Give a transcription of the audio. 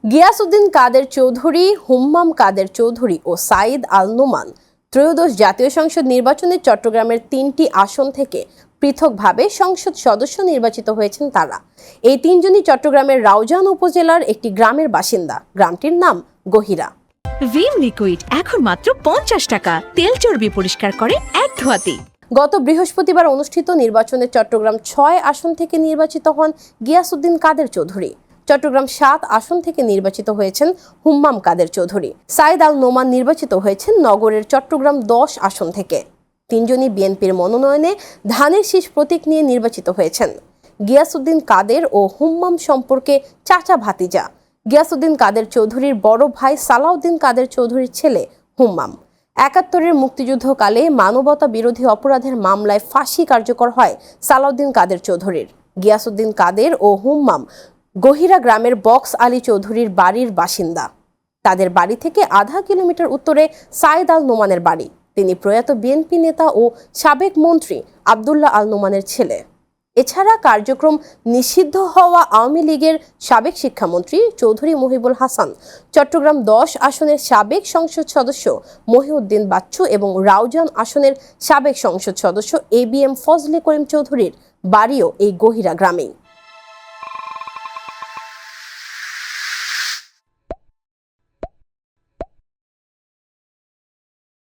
গিয়াসউদ্দিন কাদের চৌধুরী, হুম্মাম কাদের চৌধুরী ও সাঈদ আল নোমান ত্রয়োদশ জাতীয় সংসদ নির্বাচনে চট্টগ্রামের ৩টি আসন থেকে পৃথকভাবে সংসদ সদস্য নির্বাচিত হয়েছেন তারা। এই তিনজনই চট্টগ্রামের রাউজান উপজেলার একটি গ্রামের বাসিন্দা। গ্রামটির নাম গহিরা। ভিম লিকুইড এখন মাত্র 50 টাকা, তেল চর্বি পরিষ্কার করে এক ধোয়াতে। গত বৃহস্পতিবার অনুষ্ঠিত নির্বাচনে চট্টগ্রাম ৬ আসন থেকে নির্বাচিত হন গিয়াসউদ্দিন কাদের চৌধুরী। চট্টগ্রাম ৭ আসন থেকে নির্বাচিত হয়েছেন হুম্মাম কাদের চৌধুরী। সাঈদ আল নোমান নির্বাচিত হয়েছেন নগরের চট্টগ্রাম ১০ আসন থেকে। তিনজনই বিএনপির মনোনয়নে ধানের শীষ প্রতীক নিয়ে নির্বাচিত হয়েছেন। গিয়াসউদ্দিন কাদের ও হুম্মাম সম্পর্কে চাচা ভাতিজা। গিয়াসউদ্দিন কাদের চৌধুরীর বড় ভাই সালাউদ্দিন কাদের চৌধুরীর ছেলে হুম্মাম। ৭১-এর মুক্তিযুদ্ধকালে মানবতা বিরোধী অপরাধের মামলায় ফাঁসি কার্যকর হয় সালাউদ্দিন কাদের চৌধুরীর। গিয়াসউদ্দিন কাদের ও হুম্মাম গহিরা গ্রামের বক্স আলী চৌধুরীর বাড়ির বাসিন্দা। তাদের বাড়ি থেকে আধা কিলোমিটার উত্তরে সাঈদ আল নোমানের বাড়ি। তিনি প্রয়াত বিএনপি নেতা ও সাবেক মন্ত্রী আব্দুল্লাহ আল নোমানের ছেলে। এছাড়া কার্যক্রম নিষিদ্ধ হওয়া আওয়ামী লীগের সাবেক শিক্ষামন্ত্রী চৌধুরী মহিবুল হাসান, চট্টগ্রাম ১০ আসনের সাবেক সংসদ সদস্য মহিউদ্দিন বাচ্চু এবং রাউজান আসনের সাবেক সংসদ সদস্য ABM ফজলে করিম চৌধুরীর বাড়িও এই গহিরা গ্রামেই।